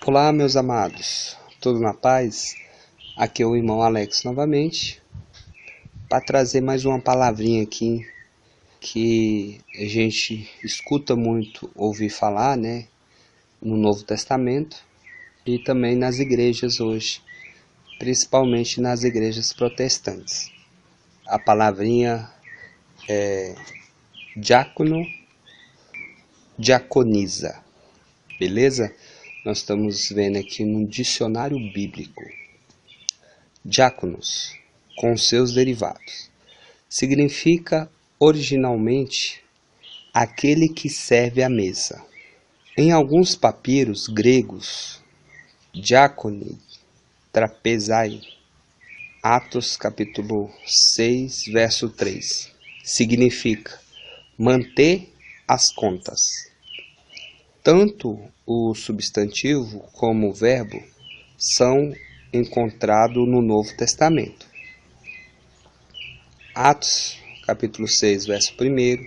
Olá, meus amados, tudo na paz? Aqui é o irmão Alex novamente, para trazer mais uma palavrinha aqui que a gente escuta muito ouvir falar, né, no Novo Testamento e também nas igrejas hoje, principalmente nas igrejas protestantes. A palavrinha é diácono, diaconisa, beleza? Nós estamos vendo aqui no dicionário bíblico. Diáconos, com seus derivados, significa originalmente aquele que serve à mesa. Em alguns papiros gregos, diácone, trapezai, Atos capítulo 6, verso 3, significa manter as contas. Tanto o substantivo como o verbo são encontrados no Novo Testamento. Atos, capítulo 6, verso 1,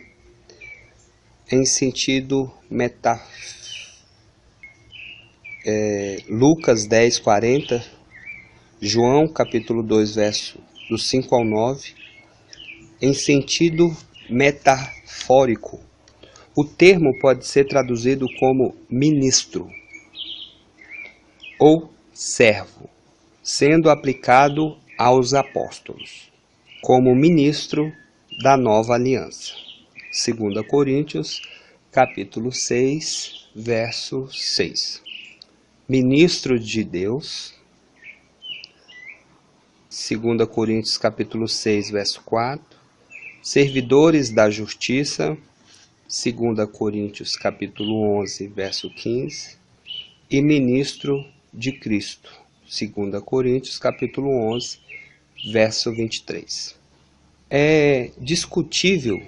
em sentido Lucas 10, 40, João, capítulo 2, verso do 5 ao 9, em sentido metafórico. O termo pode ser traduzido como ministro ou servo, sendo aplicado aos apóstolos, como ministro da nova aliança. 2 Coríntios, capítulo 6, verso 6. Ministro de Deus. 2 Coríntios, capítulo 6, verso 4. Servidores da justiça. 2 Coríntios capítulo 11, verso 15, e ministro de Cristo, 2 Coríntios capítulo 11, verso 23. É discutível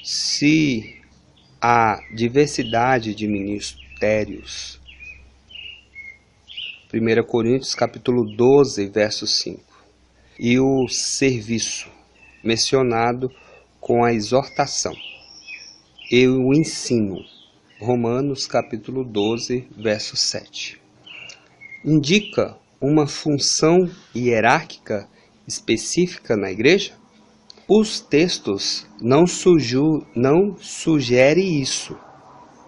se a diversidade de ministérios, 1 Coríntios capítulo 12, verso 5, e o serviço mencionado com a exortação e o ensino, Romanos capítulo 12, verso 7. Indica uma função hierárquica específica na igreja? Os textos não sugerem isso,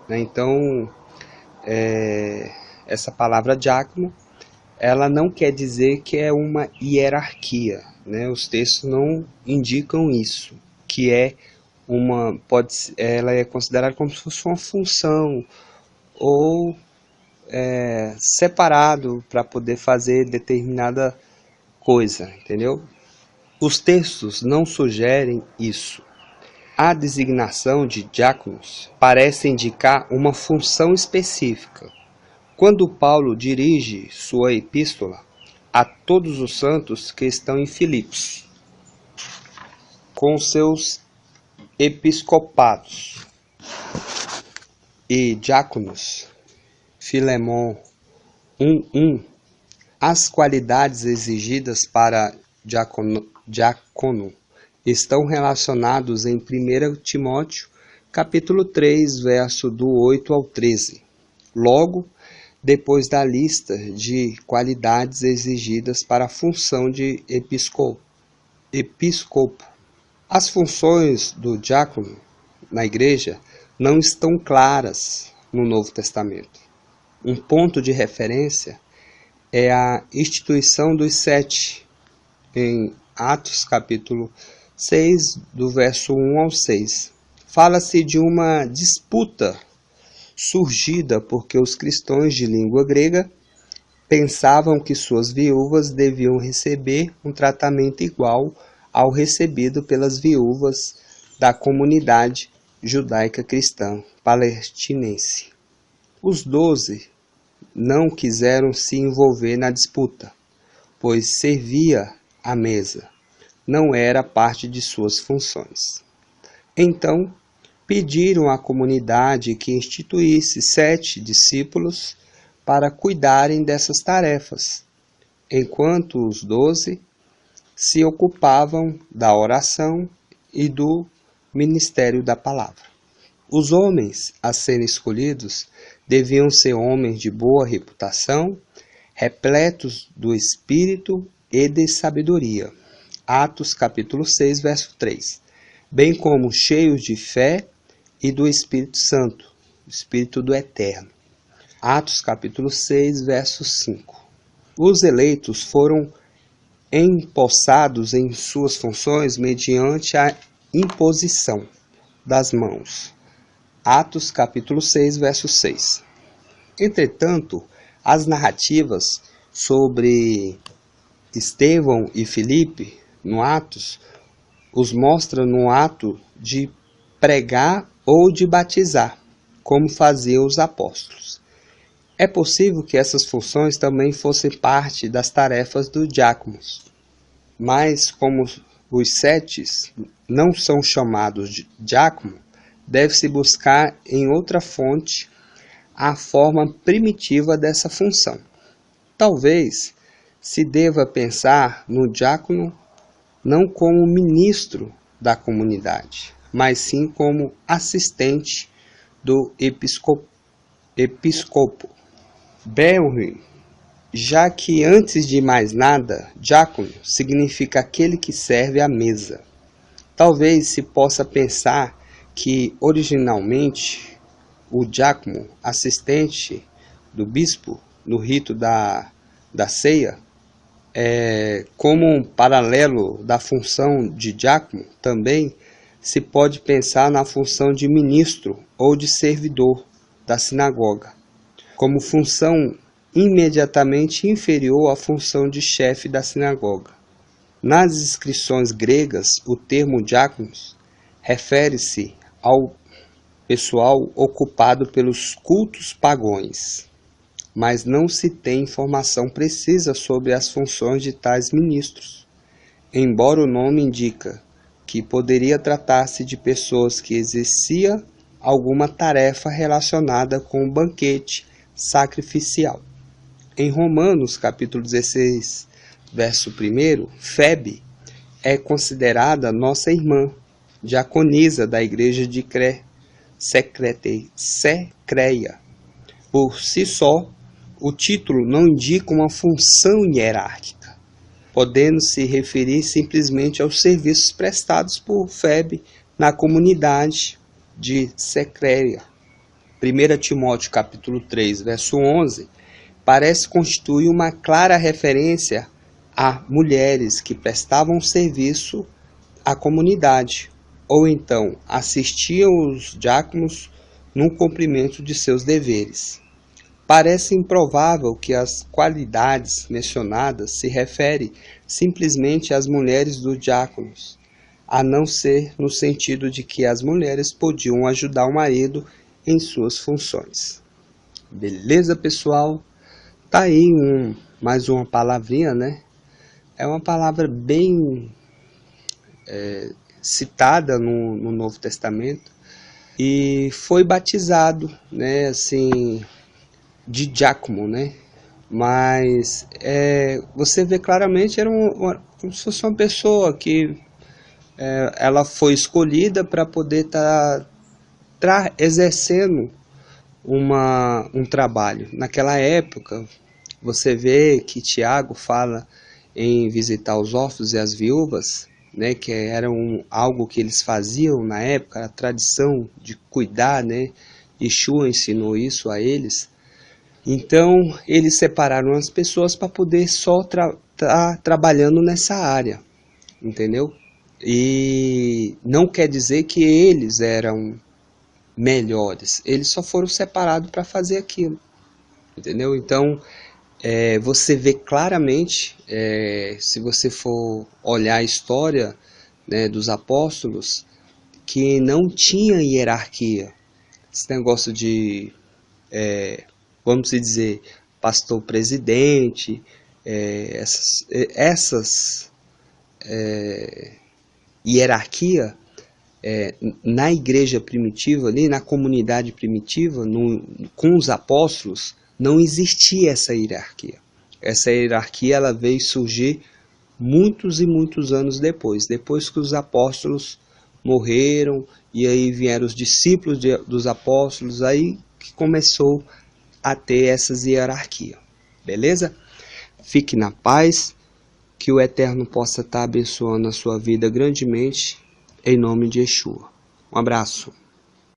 né? Então, essa palavra diácono, ela não quer dizer que é uma hierarquia, né? Os textos não indicam isso, que ela é considerada como se fosse uma função ou separado para poder fazer determinada coisa, entendeu? Os textos não sugerem isso. A designação de diáconos parece indicar uma função específica. Quando Paulo dirige sua epístola a todos os santos que estão em Filipos, com seus episcopados e diáconos, Filemon 1:1, as qualidades exigidas para diácono estão relacionados em 1 Timóteo, capítulo 3, verso do 8 ao 13. Logo, depois da lista de qualidades exigidas para a função de episcopo. As funções do diácono na igreja não estão claras no Novo Testamento. Um ponto de referência é a instituição dos 7, em Atos capítulo 6, do verso 1 ao 6. Fala-se de uma disputa surgida porque os cristãos de língua grega pensavam que suas viúvas deviam receber um tratamento igual ao recebido pelas viúvas da comunidade judaica cristã palestinense. Os 12 não quiseram se envolver na disputa, pois servia à mesa, não era parte de suas funções. Então, pediram à comunidade que instituísse 7 discípulos para cuidarem dessas tarefas, enquanto os 12 se ocupavam da oração e do ministério da palavra. Os homens a serem escolhidos deviam ser homens de boa reputação, repletos do Espírito e de sabedoria. Atos capítulo 6, verso 3. Bem como cheios de fé e do Espírito Santo, Espírito do Eterno. Atos capítulo 6, verso 5. Os eleitos foram empossados em suas funções mediante a imposição das mãos. Atos capítulo 6, verso 6. Entretanto, as narrativas sobre Estevão e Filipe, no Atos, os mostram no ato de pregar ou de batizar, como faziam os apóstolos. É possível que essas funções também fossem parte das tarefas dos diáconos, mas como os 7 não são chamados de diácono, deve-se buscar em outra fonte a forma primitiva dessa função. Talvez se deva pensar no diácono não como ministro da comunidade, mas sim como assistente do episcopo. Belry, já que antes de mais nada, diácono significa aquele que serve à mesa. Talvez se possa pensar que originalmente o diácono, assistente do bispo no rito da ceia, como um paralelo da função de diácono, também se pode pensar na função de ministro ou de servidor da sinagoga, como função imediatamente inferior à função de chefe da sinagoga. Nas inscrições gregas, o termo diáconos refere-se ao pessoal ocupado pelos cultos pagãos, mas não se tem informação precisa sobre as funções de tais ministros, embora o nome indica que poderia tratar-se de pessoas que exerciam alguma tarefa relacionada com o banquete sacrificial. Em Romanos capítulo 16, verso 1, Febe é considerada nossa irmã, diaconisa da igreja de Secreia. Por si só, o título não indica uma função hierárquica, podendo se referir simplesmente aos serviços prestados por Febe na comunidade de Secreia. 1 Timóteo capítulo 3, verso 11, parece constituir uma clara referência a mulheres que prestavam serviço à comunidade, ou então assistiam os diáconos no cumprimento de seus deveres. Parece improvável que as qualidades mencionadas se referem simplesmente às mulheres dos diáconos, a não ser no sentido de que as mulheres podiam ajudar o marido em suas funções. Beleza, pessoal? Tá aí mais uma palavrinha, né? É uma palavra bem citada no Novo Testamento e foi batizado, né, assim, de diácono, né? Mas você vê claramente era como se fosse uma pessoa que ela foi escolhida para poder estar exercendo um trabalho. Naquela época, você vê que Tiago fala em visitar os órfãos e as viúvas, né, que era algo que eles faziam na época, a tradição de cuidar, né? Yeshua ensinou isso a eles. Então, eles separaram as pessoas para poder só estar trabalhando nessa área, entendeu? E não quer dizer que eles eram melhores, eles só foram separados para fazer aquilo, entendeu? Então, você vê claramente, se você for olhar a história, né, dos apóstolos, que não tinha hierarquia. Esse negócio de, vamos dizer, pastor presidente, essas hierarquia, na igreja primitiva, ali, na comunidade primitiva, com os apóstolos, não existia essa hierarquia. Essa hierarquia ela veio surgir muitos e muitos anos depois que os apóstolos morreram, e aí vieram os discípulos dos apóstolos, aí que começou a ter essas hierarquias. Beleza? Fique na paz, que o Eterno possa estar abençoando a sua vida grandemente, em nome de Yeshua. Um abraço.